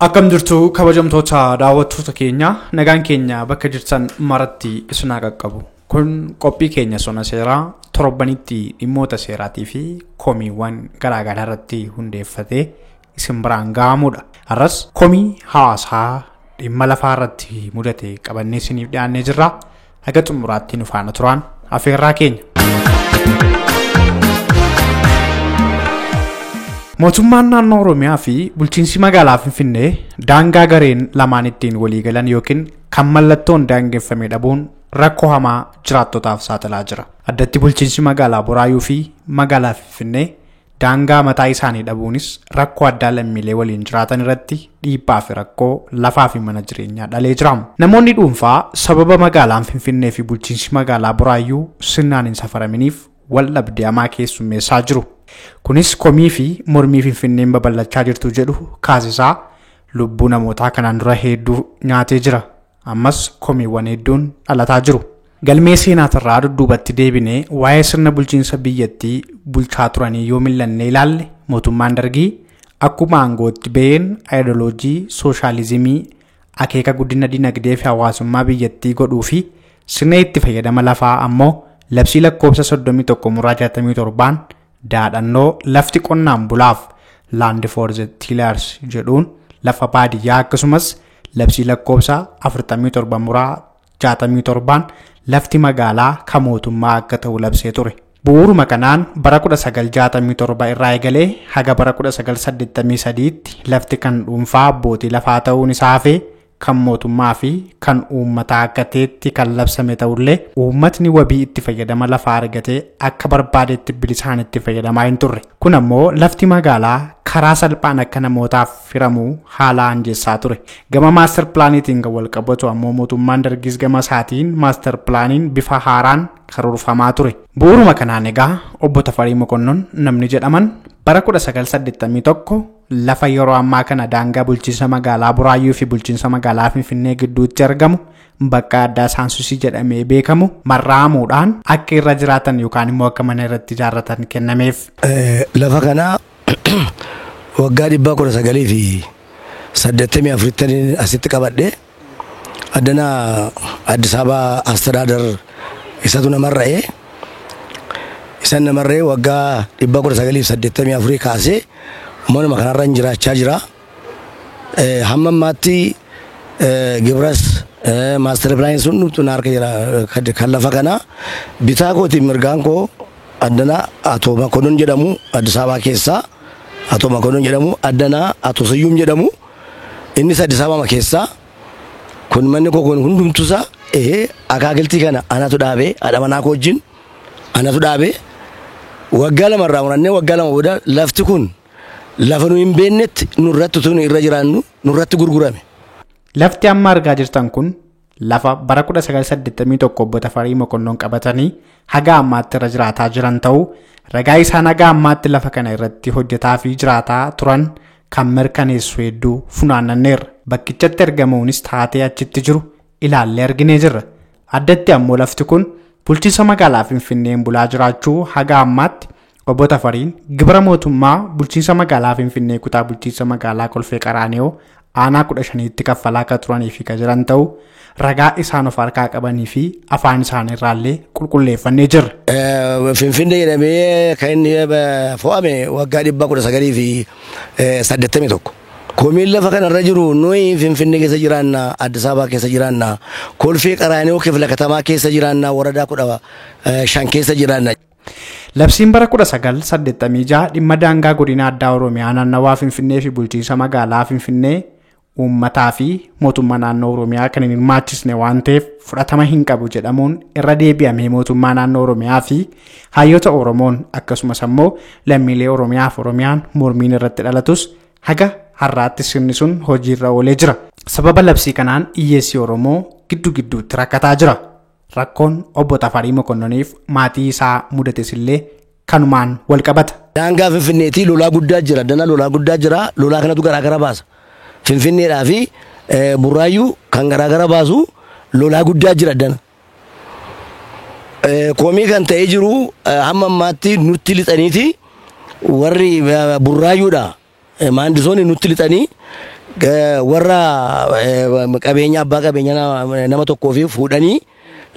Akkam jirtu kabajamtoota daawwattoota keenya nagaan keenya bakka jirtan maratti isin qaqqabu. Kun qophii keenya sona seeraa torbanitti dhimmoota seeraatii fi komiiwwan garaagaraa irratti hundeeffatee isin biraan ga'amudha. Har'as komii hawaasaa dhimma lafaa irratti mudate qabannee isiniif dhiyaannee jirra. Haga xumuraatti nu faana turaan afeerraa keenya. Mootummaan naannoo Oromiyaa fi bulchiinsi magaalaa Finfinnee daangaa gareen lamaan ittiin walii galan yookiin kan mallattoon daangeffamee dhabuun rakkoo hamaa jiraattotaaf saaxilaa jira. Addatti bulchiinsi magaalaa Buraayyuu fi magaalaa Finfinnee daangaa mataa isaanii dhabuunis rakkoo addaa lammiilee waliin jiraatan irratti dhiibbaa fi rakkoo lafaa fi mana jireenyaa dhalee jira. Namoonni dhuunfaa sababa magaalaan Finfinnee fi bulchiinsi magaalaa Buraayyuu sirnaan hin safaraminiif wal dhabdee hamaa keessummeessaa jiru. Kunis komii fi mormii Finfinneen babal'achaa jirtu jedhu kaasisaa lubbuu namootaa kanaan dura hedduu nyaatee jira. Ammas komiiwwan hedduun dhalataa jiru. Galmee seenaatirraa dudduubatti deebinee waa'ee sirna bulchiinsa biyyattii bulchaa turanii yoo mil'annee ilaalle mootummaan Dargii akkuma aangootti ba'een ayidooloojii sooshaalizimii akeeka guddina dinagdee fi hawaasummaa biyyattii godhuu fi sirna itti fayyadama lafaa ammoo labsii lakkoofsa 31/67 daadhannoo lafti qonnaan bulaaf land for the tillers jedhuun lafa baadiyyaa akkasumas labsii lakkoofsa 47/67 lafti magaalaa kan mootummaa akka ta'u labsee ture. Bu'uuruma kanaan bara 1967 irraa eegalee haga bara 1983tti lafti kan dhuunfaa abbootii lafaa ta'uun isaa fi kan mootummaa fi kan uummataa akka ta'etti kan labsame ta'ullee uummatni wabii itti fayyadama lafaa argatee akka barbaadetti bilisaan itti fayyadamaa hin turre. Kun ammoo lafti magaalaa karaa salphaan akka namootaaf firamuu haala anjeessaa ture. Gama maaster pilaaniitiin kan wal qabatu ammoo mootummaan Dargii gama isaatiin maaster pilaaniin bifa haaraan karoorfamaa ture. Bu'uuruma kanaan egaa obbo Tafarii Mokonnon namni jedhaman bara 1981 lafa yeroo ammaa kana daangaa bulchiinsa magaalaa Buraayyuu fi bulchiinsa magaalaa Finfinnee gidduutti argamu bakka addaa Saansusii jedhamee beekamu marraamuudhaan akka irra jiraatan yookaan immoo akka mana irratti ijaarratan kennameef. Lafa kana waggaa 1984 asitti qabadhe addana Addis Ababa Astadaadar isatu namarra'ee isan namarree waggaa 1984 kaasee manuma kanarra jiraachaa jira. Hamma ammaatti gibras maaster pilaaniin sun nuti harka jira kan lafa kana bitaa kootiin mirgaan koo addana Atoo Makonnon jedhamu Addis Ababa keessaa Atoo Makonnon jedhamu addana Atoo Sayyuum jedhamu innis Addis Ababa keessaa kun manni koo kun hundumtuusaa akaakiltii kana anatu dhaabee haadha manaa koo wajjin anatu dhaabee waggaa lamarraa murannee waggaa lama booda lafti kun lafa nu hin beeknetti nurratti tun irra jiraannu nurratti gurgurame. Lafti amma argaa jirtan kun lafa bara 1981 obbo Tafarii Mokonnon qabatanii haga ammaatti irra jiraataa jiran ta'uu ragaa isaan haga ammaatti lafa kana irratti hojjetaa fi jiraataa turan kan mirkaneessu hedduu funaannanneerra. Bakkichatti argamuunis taatee achitti jiru ilaallee arginee jirra. Addatti ammoo lafti kun bulchiinsa magaalaa Finfinneen bulaa jiraachuu haga ammaatti obbo Tafariin gibira mootummaa bulchiinsa magaalaa Finfinnee kutaa bulchiinsa magaalaa Kolfee Qaraanioo aanaa 15tti kaffalaa akka turanii fi kan jiran ta'uu ragaa isaan of harkaa qabanii fi afaan isaanii irraallee qulqulleeffannee jirra. Finfinnee jedhamee kan inni fo'ame waggaa 1981. Komiin lafa kanarra jiru nuyi Finfinnee keessa jiraanna, Addis Ababa keessa jiraanna, Kolfee Qaraanioo kifla katamaa keessa jiraanna, waradaa 15 keessa jiraanna. Labsiin bara 1986 dhimma daangaa godina addaa Oromiyaa naannawaa Finfinnee fi bulchiinsa magaalaa Finfinnee uummataa fi mootummaa naannoo Oromiyaa kan hin hirmaachisne waan ta'eef fudhatama hin qabu jedhamuun irra deebi'amee mootummaa naannoo Oromiyaa fi hayyoota Oromoon akkasumas ammoo lammiilee Oromiyaa fi Oromiyaan mormiin irratti dhalatus haga har'aatti sirni sun hojiirra oolee jira. Sababa labsii kanaan hiyyeessi Oromoo gidduutti rakkataa jira. Rakkoon obbo Tafarii Mokonnoniif maatii isaa mudates illee kanumaan wal qabata. Daangaa Finfinneetii lolaa guddaa jira. Dana lolaa guddaa jira. Lolaa kanatu garaa baasa. Finfinneedhaa fi Buraayyuu kan garaa baasu lolaa guddaa jira dana. Komii kan ta'ee jiru hamma ammaatti nutti lixaniiti warri Buraayyuudha. Maandisoonni nutti lixanii warra qabeenya abbaa qabeenya nama tokkoo fi fuudhanii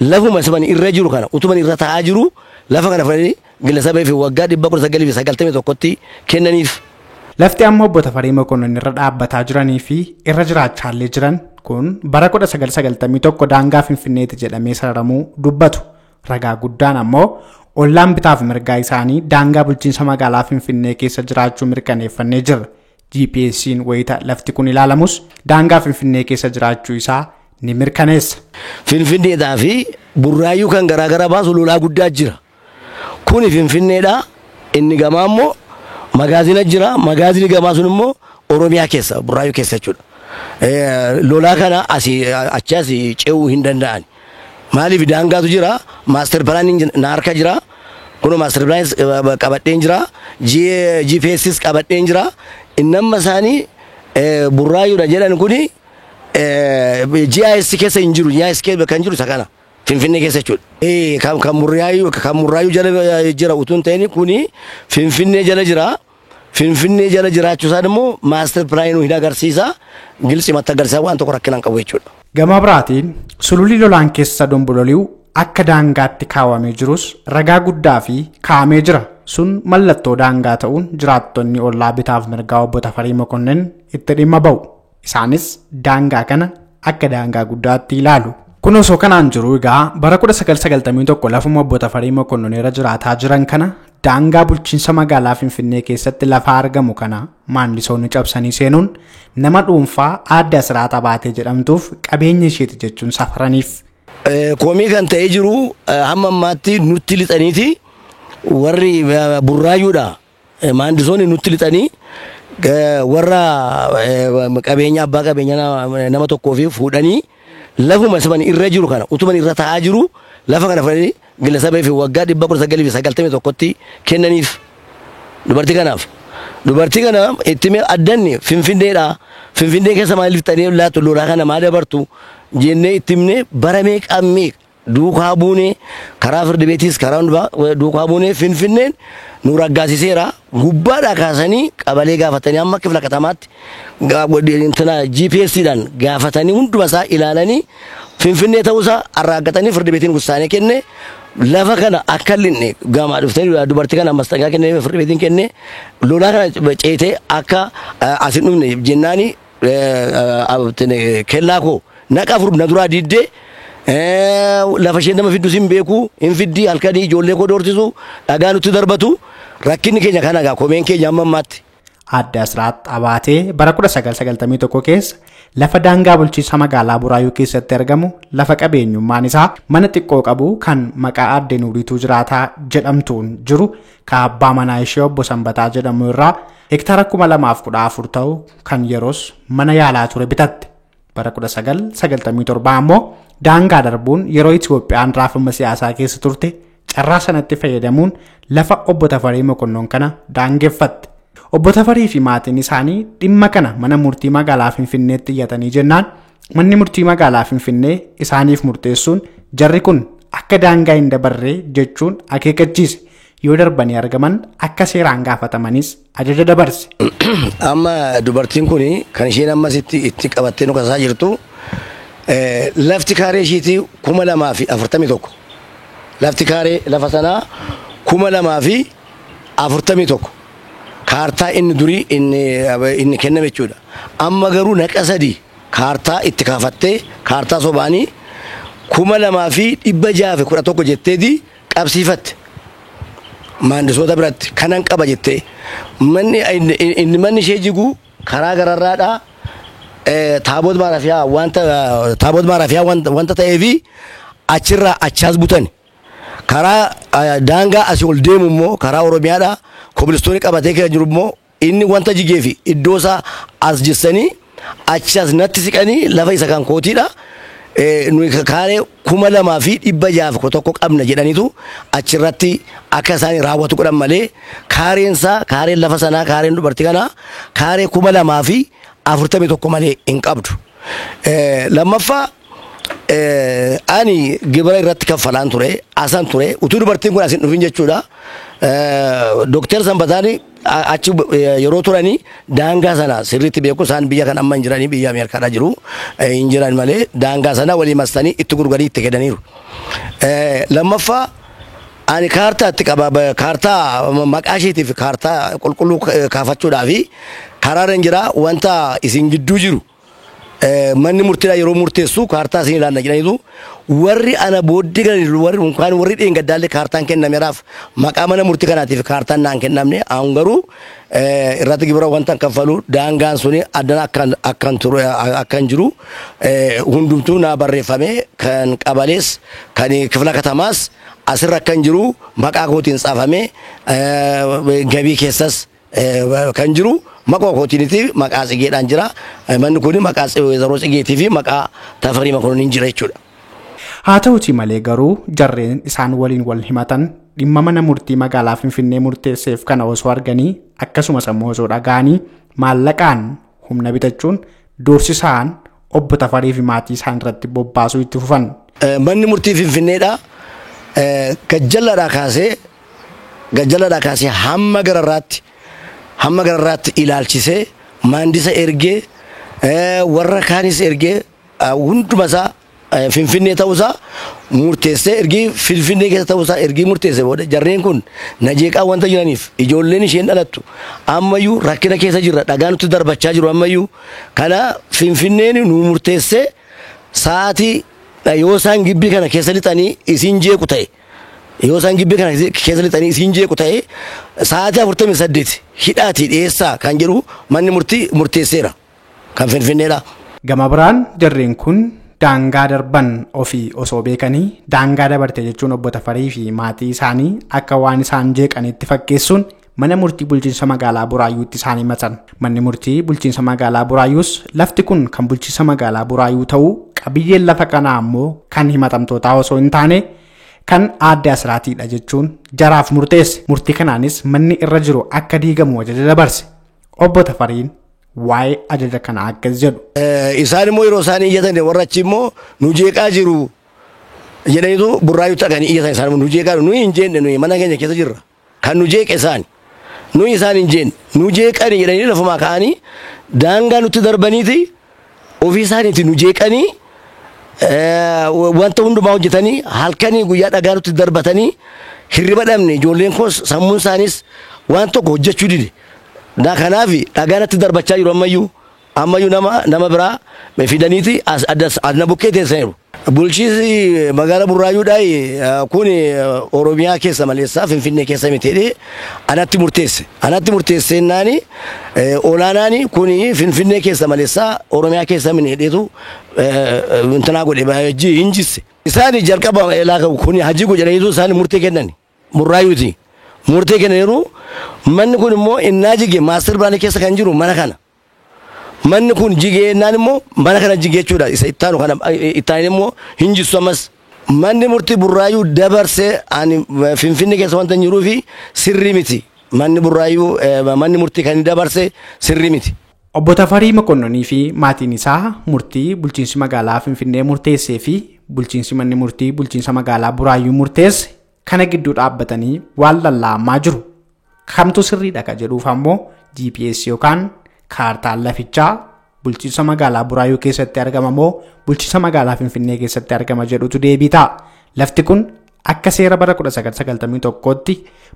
lafuma saban irra jiru kana utuban irra taa'aa jiru lafa kana fudhanii gilasabee fi waggaa 1991tti kennaniif. Lafti amma obbo Tafarii Mokonnon irra dhaabbataa jiranii fi irra jiraachaallee jiran kun bara 1991 daangaa Finfinneeti jedhamee sararamuu dubbatu. Ragaa guddaan ammoo ollaan bitaaf mirgaa isaanii daangaa bulchiinsa magaalaa Finfinnee keessa jiraachuu mirkaneeffannee jira. GPS'n wayita lafti kun ilaalamus daangaa Finfinnee keessa jiraachuu isaa ni mirkaneessa. Finfinneedhaa fi burraayyuu kan garaagara baasu lolaa guddaa jira. Kuni Finfinneedhaa inni gamaa immoo magaazina jira. Magaazini gamaa sun immoo Oromiyaa keessa burraayyuu keessa jechuudha. Lolaa kana achi asii ce'uu hin danda'an. Maaliif daangaatu jira? Maaster pilaaniin na harka jira. Kun maaster pilaaniin qabadheen jira. GPS's qabadheen jira. Innamma isaanii burraayyuudha jedhan kuni GIS keessa hin jiru. GIS kan jiru isa kana. Finfinnee keessa jechuudha. Kan burraayyuu jala jira utuun ta'ini kuni Finfinnee jala jira. Finfinnee jala jiraachuu isaa immoo maaster pilaaniin hin agarsiisa. Gilsi mata agarsiisa waan tokko rakkinaan qabu jechuudha. Gama biraatiin sululli lolaan keessa dombololi'u akka daangaatti kaawwamee jirus ragaa guddaa fi kaa'amee jira. Sun mallattoo daangaa ta'uun jiraattonni ollaa bitaaf mirgaa obbo Tafarii Mokonnon itti dhimma ba'u. Isaanis daangaa kana akka daangaa guddaatti ilaalu. Kun osoo kanaan jiru egaa bara 1991 lafuma obbo Tafarii Mokonnon irra jiraataa jiran kana daangaa bulchiinsa magaalaa Finfinnee keessatti lafa argamu kana maandisoonni cabsanii seenuun nama dhuunfaa Aadde Asiraat Abaatee jedhamtuuf qabeenya isheeti jechuun safaraniif. Komii kan ta'ee jiru hamma ammaatti nutti lixaniiti warri burraayyuudha. Maandisoonni nutti lixanii warra qabeenya abbaa qabeenya nama tokkoo fi fuudhanii lafuma saban irra jiru kana utuban irra taa'aa jiru lafa kana fudhanii gilasabee fi waggaa 1991tti kennaniif dubartii kanaaf. Dubartii kana itti addanni Finfinneedha. Finfinnee keessa maaliif ta'ee laatu lolaa kana maa dabartu jennee itti himne bara meeqa duukaa buunee karaa firdi beetiis karaa hundumaa duukaa buunee Finfinneen nu raggaasiseera. Gubbaadhaa kaasanii qabalee gaafatanii amma kifla katamaatti GPS'dhaan gaafatanii hunduma isaa ilaalanii Finfinnee ta'uusaa arraaggatanii firdi beetiin gusaanee kenne lafa kana akka linne gaamaa dhuftanii dubartii kana mastagaa kenne firdi beetiin kenne lolaa kana ceetee akka asin dhufne jennaani kellaa koo naqa furu na duraa diiddee lafa isheen nama fiddus hin beeku hin fiddi halkanii ijoollee koo doorsisu dhagaa nutti darbatu rakkinni keenya kana gaa komeen keenya amma ammaatti. Aadde Asiraat Abaatee bara 1991 keessa lafa daangaa bulchiinsa magaalaa Buraayyuu keessatti argamu lafa qabeenyummaan isaa mana xiqqoo qabu kan maqaa Aadde Nuuriituu Jiraataa jedhamtuun jiru kan abbaa manaa ishee obbo Sanbataa jedhamu irraa hektaara 2014 ta'u kan yeroos mana yaalaa ture bitatte. Bara 1997 ammoo daangaa darbuun yeroo Itoophiyaan raafama siyaasaa keessa turte carraa sanatti fayyadamuun lafa obbo Tafarii Mokonnon kana daangeffatte. Obbo Tafarii fi maatiin isaanii dhimma kana mana murtii magaalaa Finfinneetti iyyatanii jennaan manni murtii magaalaa Finfinnee isaaniif murteessuun jarri kun akka daangaa hin dabarree jechuun akeekkachiise. Yoo darbanii argaman akka seeraan gaafatamanis ajaja dabarse. Amma dubartiin kun kan isheen ammas itti qabattee nu kasaa jirtu lafti kaaree ishiitii 2041. Lafti kaaree lafa sanaa 2041. Kaartaa inni durii inni kenname jechuudha. Amma garuu naqa sadii kaartaa itti kaafattee kaartaa sobaanii 2611 jetteeti qabsiifatte. Maandisoota biratti kanan qaba jettee manni ishee jigu karaa gararraadhaa taaboot maaraafiyaa wanta ta'eefi achirraa achaas butan karaa daangaa asii ol deemu immoo karaa Oromiyaadhaa kobilistoonni qabatee kan jiru immoo inni wanta jigeefi iddoo isaa as jessanii achas natti siqanii lafa isa kan kootiidha. Nuyi kaaree 2611 qabna jedhaniitu achirratti akka isaanii raawwatu godhan malee kaareen lafa sanaa kaareen dubartii kanaa kaaree 2041 malee hin qabdu. Lammaffaa ani gibira irratti kaffalaan ture asan ture utuu dubartiin kun asin dhufin jechuudha. Dooktar Sanbataan achi yeroo turanii daangaa sana sirriitti beeku isaan biyya kan amma hin jiranii biyya Ameerikaadha jiru hin jiran malee daangaa sana walii marsanii itti gurgurii itti kennaniiru. Lammaffaa ani kaartaa itti qaba kaartaa maqaa isheetiif kaartaa qulqulluu kaafachuudhaaf karaa irra jira wanta isin gidduu jiru. Manni murtiidha yeroo murteessu kaartaa isin ilaalla jedhaniitu warri ana booddee galan warri dheengaddaallee kaartaan kennameeraaf maqaa mana murtii kanaatiif kaartaan naan kennamne aan garuu irratti gibira wanta kaffalu daangaan suni addana akkan jiru hundumtuu naa barreeffame kan qabalees kan kifla katamaas asirra akkan jiru maqaa kootiin tsaafame gabii keessas kan jiru maqaa kootiiniti maqaa Tsigeedhaan jira manni kun maqaa Wayzaroo Tsigeetii fi maqaa Tafarii Makonnin jira jechuudha. Haa ta'uutii malee garuu jarreen isaan waliin wal himatan dhimma mana murtii magaalaa Finfinnee murteesseef kana osoo arganii akkasumas ammoo osoo dhaga'anii maallaqaan humna bitachuun doorsisaan obbo Tafarii fi maatii isaan irratti bobbaasuu itti fufan. Manni murtii Finfinneedha gajjaladhaa kaasee hamma gararraatti ilaalchisee maandisa ergee warra kaanis ergee hundumasaa Finfinnee ta'uusaa murteessee ergii Finfinnee keessa ta'uusaa ergii murteessee booda jarreen kun najeeqaa wanta jiraniif ijoolleen isheen dhalattu ammayyuu rakkina keessa jirra dhagaa nutti darbachaa jiru ammayyuu kana Finfinneen nu murteessee sa'aatii yoo isaan gibbii kana keessa lixanii isin jeequ ta'e yoo isaan gibbii kana keessa lixanii isin jeequ ta'e sa'aatii 48 hidhaatii dhiyeessaa kan jedhu manni murtii murteesseera kan Finfinneedha. Gama biraan jarreen kun daangaa darban ofii osoo beekanii daangaa dabarte jechuun obbo Tafarii fi maatii isaanii akka waan isaan jeeqanitti fakkeessuun mana murtii bulchiinsa magaalaa Buraayyuutti isaan himatan. Manni murtii bulchiinsa magaalaa Buraayyuus lafti kun kan bulchiinsa magaalaa Buraayyuu ta'uu qabiyyeen lafa kanaa ammoo kan himatamtootaa osoo hin taane kan aadde Asraatiidha jechuun jaraaf murteesse. Murtii kanaanis manni irra jiru akka diigamu ajaja dabarse. Obbo Tafariin waa'ee ajaja kana akkas jedhu. Isaan immoo yeroo isaan iyyatan warra achi immoo nu jeeqaa jiru jedhaniitu Buraayyuu dhaqanii iyyatan isaan nu jeeqaa nuyi hin jenne nuyi mana keenya keessa jirra kan nu jeeqe isaan nuyi isaan hin jenne nu jeeqanii jedhanii lafumaa ka'anii daangaa nutti darbaniiti ofii isaaniiti nu jeeqanii wanta hundumaa hojjetanii halkanii guyyaa dhagaa nutti darbatanii hirriba dhabne ijoolleen koos sammuun isaanis waan tokko hojjechuu dide. Kanaaf dhagaa natti darbachaa jiru ammayyuu nama biraa fidaniiti adna bukkee teessaniiru. Bulchiinsi magaalaa Buraayyuudhaa kun Oromiyaa keessa maleessaa Finfinnee keessa miti anatti murteesse naani olaanaani kun Finfinnee keessa maleessaa Oromiyaa keessa miidheetu intanaa godhe baay'ee hinjisse. Isaan jalqaba kun hajii godhaniitu isaan murtee kennan Buraayyuuti murtee kennaniiru manni kun immoo innaa jige maastar pilaanii keessa kan jiru mana kana. Manni kun jigee naan immoo mana kana jigee jechuudha isa ittaanu kana ittaan immoo hinjissu ammas manni murtii Buraayyuu dabarsee ani Finfinnee keessa wanta jiruu fi sirrii miti manni Buraayyuu manni murtii kan dabarsee sirrii miti. Obbo Tafarii Makonnonii fi maatiin isaa murtii bulchiinsi magaalaa Finfinnee murteessee fi bulchiinsi manni murtii bulchiinsa magaalaa Buraayyuu murteesse kana gidduu dhaabbatanii waan lallaamaa jiru. Kamtu sirriidha ka jedhuuf ammoo GPS yookaan kaartaan lafichaa bulchiinsa magaalaa Buraayyuu keessatti argama moo bulchiinsa magaalaa Finfinnee keessatti argama jedhutu deebii ta'a. Lafti kun akka seera bara 1991tti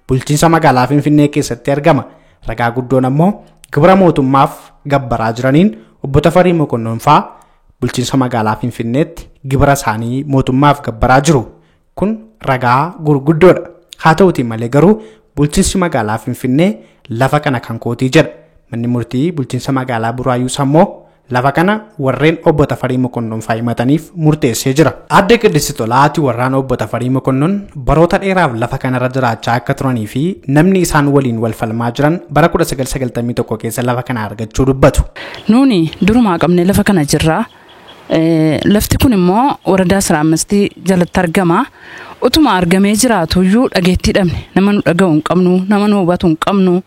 bulchiinsa magaalaa Finfinnee keessatti argama. Ragaa guddoon ammoo gibira mootummaaf gabbaraa jiraniin obbo Tafarii Mokonnon fa'aa bulchiinsa magaalaa Finfinneetti gibira isaanii mootummaaf gabbaraa jiru. Kun ragaa gurguddoodha. Haa ta'uutii malee garuu bulchiinsi magaalaa Finfinnee lafa kana kan kootii jedha. Manni murtii bulchiinsa magaalaa Buraayyuus ammoo lafa kana warreen obbo Tafarii Mokonnon himataniif murteessee jira. Aadde Qiddisii Xolaati warraan obbo Tafarii Mokonnon baroota dheeraaf lafa kanarra jiraachaa akka turanii fi namni isaan waliin wal falmaa jiran bara 1991 keessa lafa kana argachuu dubbatu. Nuuni durumaa qabne lafa kana jirra. Lafti kun immoo waradaa 15 jalatti argama. Utuma argamee jiraatuyyuu dhageettii dhabne nama nu dhaga'u hin qabnu nama nu hubatu hin qabnu.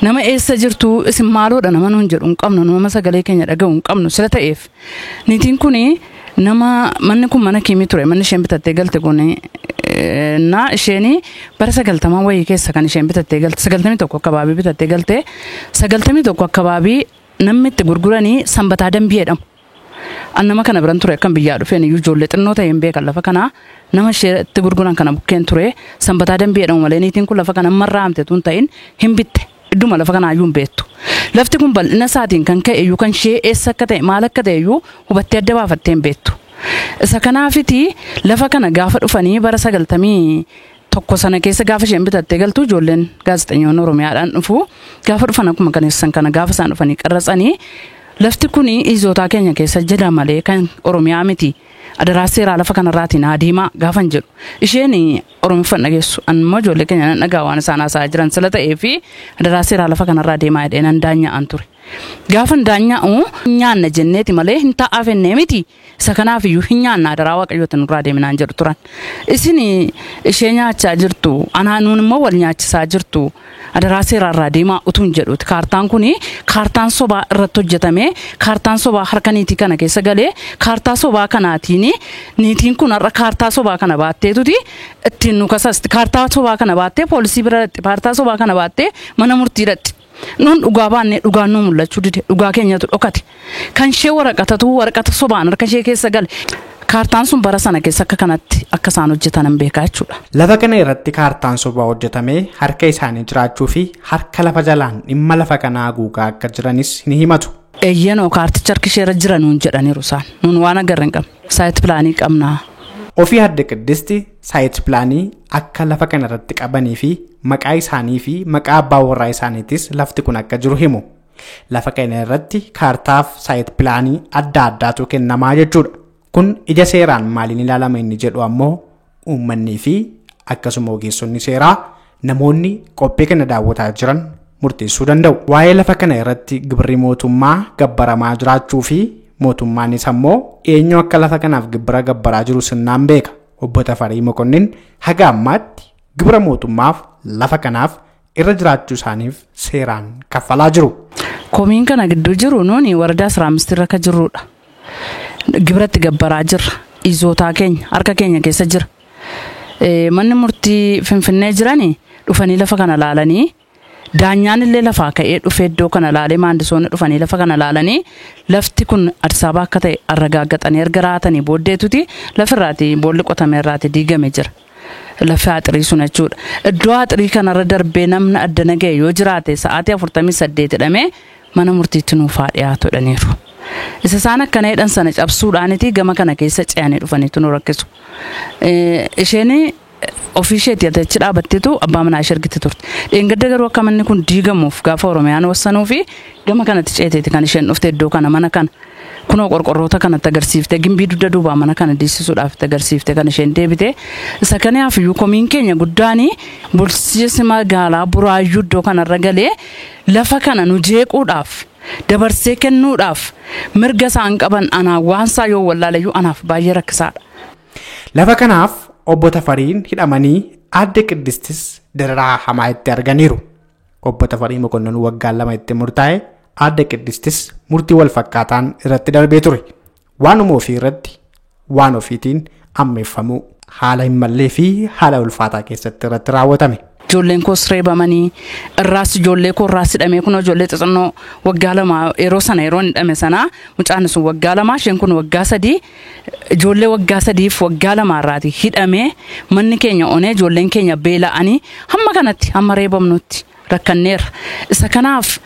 Nama eessa jirtu isin maaloodha nama nuun jedhu hin qabnu nama sagalee keenya dhaga'u hin qabnu sila ta'eef niitiin kun nama manni kun mana kiimii ture manni isheen bitattee galte kun na isheni bara 90 wayii keessa kan isheen bitattee galte 91 akkababii bitattee galte 91 akkababii namni itti gurguranii Sanbataa Dambii jedhamu. Annama kana biran ture kan biyyaa dhufeen iyyuu ijoollee xinnoo ta'een beekan lafa kana nama ishee itti gurguran kana bukkeen ture Sanbataa Dambii jedhamu malee niitiin kun lafa kana marraamte tun ta'in hin bitte. Idduma lafa kana ayyuu hin beektu. Lafti kun bal'ina isaatiin kan ka'e iyyuu kan ishee eessa akka ta'e maal akka ta'e iyyuu hubattee adda baafattee hin beektu. Isa kanaafiti lafa kana gaafa dhufanii bara 91 sana keessa gaafa isheen bitattee galtu ijoolleen gaazexeessitoonni Oromiyaadhaan dhufu gaafa dhufan akkuma kaneessan kana gaafa isaan dhufanii qarratsanii lafti kun izootaa keenya keessa jira malee kan Oromiyaa miti. Adaraa seeraa lafa kanarraatiin adeemaa gaafan jedhu isheen Oromoffan dhageessu ammoo ijoollee keenya nan dhagaa waan isaan haasaa jiran sila ta'ee fi adaraa seeraa lafa kanarraa deemaa jedhee nan daanya'an ture. Gaafan daanya'u nyaanna jenneeti malee hin taa'aafennee miti. Isa kanaaf iyyuu hin nyaanna adaraa waaqayyoota nurraa deeminaan jedhu turan. Isin ishee nyaachaa jirtu anaanuun immoo wal nyaachisaa jirtu adaraa seeraarraa deemaa utuun jedhuuti. Kaartaan kuni kaartaan sobaa irratti hojjetame kaartaan sobaa harka niitii kana keessa galee kaartaa sobaa kanaatiin niitiin kun har'a kaartaa sobaa kana baatteetuti ittiin nu kasasti kaartaa sobaa kana baattee poolisii biratti kaartaa sobaa kana baattee mana murtiidhatti. Nun dhugaa baannee dhugaan nu mul'achuu dide dhugaa keenyatu dhokate kan ishee waraqata sobaan harka ishee keessa gale kaartaan sun bara sana keessa akka kanatti akka isaan hojjetan beekaa jechuudha. Lafa kana irratti kaartaan sobaa hojjetamee harka isaanii jiraachuu fi harka lafa jalaan dhimma lafa kanaa guugaa akka jiranis ni himatu. Eeyyanoo kaarticha harka ishee irra jira nuun jedhaniiru isaan nuun waan agarre hin qabne saayit pilaanii qabnaa. Ofii Aadde Qiddisti saayit pilaanii akka lafa kana irratti qabanii fi maqaa isaanii fi maqaa abbaa warraa isaaniitis lafti kun akka jiru himu. Lafa kana irratti kaartaaf saayit pilaanii adda addaatu kennamaa jechuudha. Kun ija seeraan maaliin ilaalama inni jedhu ammoo uummanni fi akkasuma ogeessonni seeraa namoonni qophii kana daawwataa jiran murteessuu danda'u. Waa'ee lafa kana irratti gibirri mootummaa gabbaramaa jiraachuu fi mootummaanis ammoo eenyu akka lafa kanaaf gibira gabbaraa jiru sinnaan beeka. Obbo Tafarii Mokonnin haga ammaatti gibira mootummaaf lafa kanaaf irra jiraachuu isaaniif seeraan kaffalaa jiru. Komiin kana gidduu jiru nuuni waradaa 15 irra ka jirrudha. Gibiratti gabbaraa jirra. Izootaa keenya harka keenya keessa jira. Manni murtii Finfinnee jiranii dhufanii lafa kana laalanii daanyaan illee lafaa ka'ee dhufee iddoo kana laalee maandisoonni dhufanii lafa kana laalanii lafti kun Addis Ababa akka ta'e arragaaggatanii erga raatanii booddeetuti lafirraati boolli qotamee irraati diigame jira. Lafa haxirii sun jechuudha. Iddoo haxirii kanarra darbee namni adda nagee yoo jiraate sa'aatii 48 jedhamee mana murtiitti nuuf haa dhiyaatu jedhaniiru. Isa isaan akkana jedhan sana cabsuudhaaniti gama kana keessa ce'anii dhufaniitu nu rakkisu. Isheen ofii isheetti achi dhaabatteetu abbaa manaa ishee argite turte. Dheengadda garuu akka manni kun diigamuuf gaafa Oromiyaan wassanuu fi gama kanatti ceeteeti kan isheen dhufte iddoo kana mana kana. Kunoo qorqorroota kanatti agarsiifte gimbii dugda duubaa mana kana diisisuudhaaf itti agarsiifte kan isheen deebite. Isa kanaaf iyyuu komiin keenya guddaanii bulchiinsi magaalaa Buraayyuu iddoo kanarra galee lafa kana nu jeequudhaaf dabarsee kennuudhaaf mirga isaan qaban anaa waansaa yoo wallaalayyuu anaaf baay'ee rakkisaadha. Lafa kanaaf Obbo Tafariin hidhamanii Aadde Qiddistis dararaa hamaa itti arganiiru. Obbo Tafarii Mokonnon waggaan 2 itti murtaa'e Aadde Qiddistis murtii wal fakkaataan irratti darbee ture. Waanuma ofii irratti waan ofiitiin ammeeffamuu haala hin mallee fi haala ulfaataa keessatti irratti raawwatame. Ijoolleen koos reebamanii irraas ijoollee koo irraas hidhamee kun ijoollee xixinnoo waggaa 2 yeroo sana yeroo hidhame sana mucaan sun waggaa 2 isheen kun waggaa 3 ijoollee waggaa 3f waggaa 2 irraati hidhamee manni keenya onee ijoolleen keenya beela'anii hamma kanatti hamma reebamnutti rakkanneerra. Isa kanaaf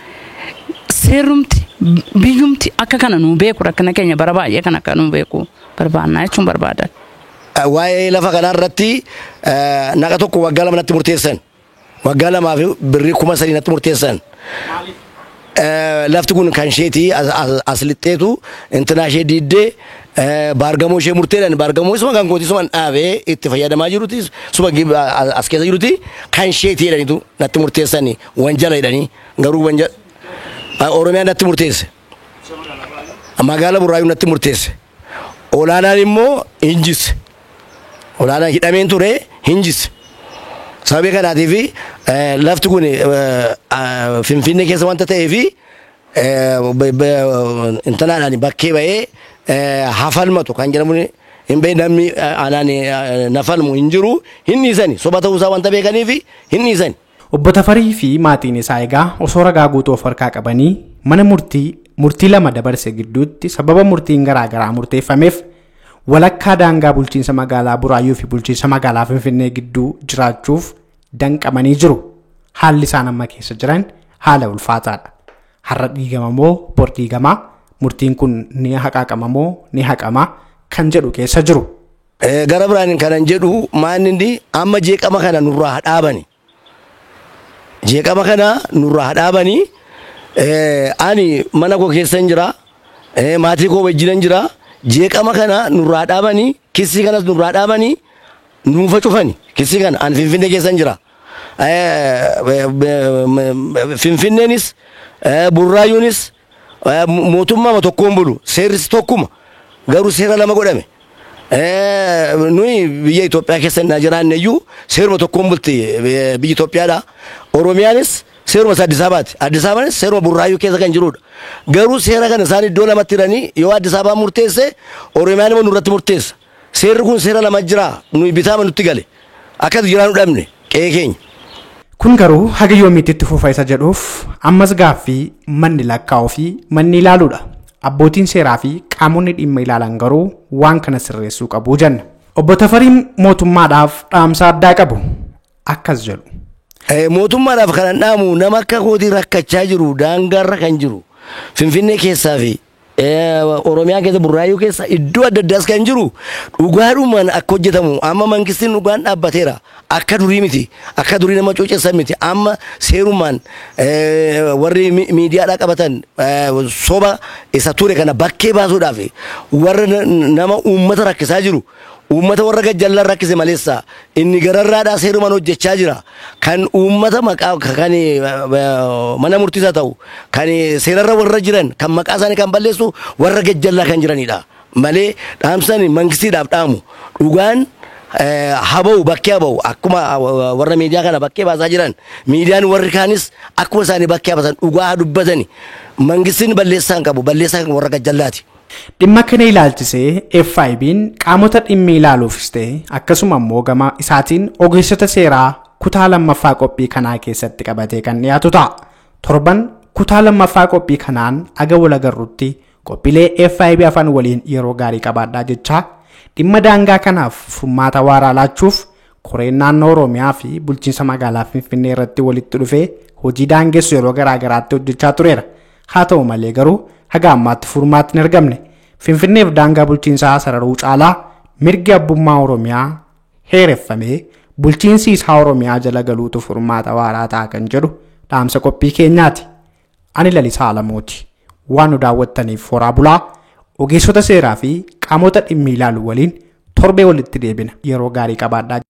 seerumti biyyumti akka kana nu beeku rakkina keenya bara baay'ee kan akka nu beeku barbaannaa jechuun barbaadan. Waa'ee lafa kanarratti naqa tokko waggaa 2 natti murteessan. Waggaa 2 fi birrii 3,000 natti murteessan. Lafti kun kan isheeti as lixxeetu intina ishee diiddee baargamoo ishee murteedhaan baargamoo isuma kan kooti isuma dhaabee itti fayyadamaa jiruti suma as keessa jiruti kan isheeti jedhaniitu natti murteessanii wanjala jedhanii garuu wanjala Oromiyaa natti murteesse. Magaalaa Buraayyuu natti murteesse. Olaanaan immoo hinjise. Olaanaan hidhameen ture hinjise. Sababii kanaatiif lafti kun Finfinnee keessa wanta ta'eef intanaadhaan bakkee ba'ee hafalmatu kan jedhamu hin beeknamni anaan nafalmu hin jiru hin dhiisani soba ta'uusaa wanta beekaniif hin dhiisani. Obbo Tafarii fi maatiin isaa egaa osoo ragaa guutuu of harkaa qabanii mana murtii lama dabarse gidduutti sababa murtiin garaagaraa murteeffameef walakkaa daangaa bulchiinsa magaalaa Buraayyuu fi bulchiinsa magaalaa Finfinnee gidduu jiraachuuf danqamanii jiru. Haalli isaan amma keessa jiran haala ulfaataadha. Har'a dhiigamamoo bor dhiigamaa murtiin kun ni haqaaqamamoo ni haqamaa kan jedhu keessa jiru. Gara biraan kanan jedhu maanni amma jeeqama kana nurraa dhaabani. Jeeqama kana nurraa dhaabani. Ani mana koo keessa jira. Maatii koo wajjin jira. Jeeqama kana nurraa dhaabani. Kissii kanas nurraa dhaabani. Nuufa cufani. Kissii kana ani Finfinnee keessa jira. Finfinneenis Burraayyuunis mootummaa tokkoon bulu seerris tokkuma garuu seera lama godhame. Nuyi biyya Itoophiyaa keessa jiraanne iyyuu seeruma tokkoon bulti biyya Itoophiyaadha. Oromiyaanis seeruma Addis Ababaati. Addis Ababaanis seeruma Burraayyuu keessa kan jirudha. Garuu seera kana isaan iddoo lamatti jiranii yoo Addis Ababaa murteesse Oromiyaan immoo nurratti murteessa. Seerri kun seera lama jira nuyi bitaama nutti gale akkas jiraannu dhabne qe'ee keenya. Kun garuu haga yoomiitti itti fufa isa jedhuuf ammas gaaffii manni lakkaa'uu fi manni ilaaluudha. Abbootiin seeraa fi qaamonni dhimma ilaalan garuu waan kana sirreessuu qabu jenna. Obbo Tafariin mootummaadhaaf dhaamsa addaa qabu akkas jedhu. Mootummaadhaaf kan dhaamu nama akka kootii rakkachaa jiru daangaarra kan jiru Finfinnee keessaa fi Oromiyaa keessa Burraayyuu keessa iddoo adda addaas kan jiru dhugaadhumaan akka hojjetamu amma mangistiin dhugaan dhaabbateera akka durii miti akka durii nama coceessan miti amma seerumaan warri miidiyaadhaa qabatan soba isa ture kana bakkee baasuudhaaf warra nama uummata rakkisaa jiru uummata warra gajjallaan rakkise maleessa inni gararraadhaa seerumaan hojjechaa jira kan uummata maqaa kan mana murtiisaa ta'u kan seerarra warra jiran kan maqaa isaanii kan balleessu warra gajjallaa kan jiranidha malee dhaamsaan mangistiidhaaf dhaamu dhugaan haba'u bakkee haba'u akkuma warra miidiyaa kana bakkee baasaa jiran miidiyaan warri kaanis akkuma isaanii bakkee baasan dhugaa dubbatani mangistiin balleessaan qabu balleessaan warra gajjallaati. Dhimma kana ilaalchisee FIB'n qaamota dhimmi ilaaluufis ta'e akkasuma immoo gama isaatiin ogeessota seeraa kutaa lammaffaa qophii kanaa keessatti qabatee kan dhiyaatu ta'a. Torban kutaa lammaffaa qophii kanaan aga wal agarrutti qophiilee FIB afaan waliin yeroo gaarii qabaadhaa jechaa dhimma daangaa kanaaf furmaata waaraa laachuuf koreen naannoo Oromiyaa fi bulchiinsa magaalaa Finfinnee irratti walitti dhufee hojii daangessu yeroo garaagaraatti hojjechaa tureera. Haa ta'u malee garuu haga ammaatti furmaatni hin argamne. Finfinneef daangaa bulchiinsaa sararuu caalaa mirgi abbummaa Oromiyaa heereffamee bulchiinsi isaa Oromiyaa jala galuutu furmaata waaraa ta'a kan jedhu dhaamsa qophii keenyaati. Ani Lalisaa Alamooti. Waan nu daawwattaniif horaa bulaa ogeessota seeraa fi qaamota dhimmi ilaalu waliin torbee walitti deebina yeroo gaarii qabaadhaa.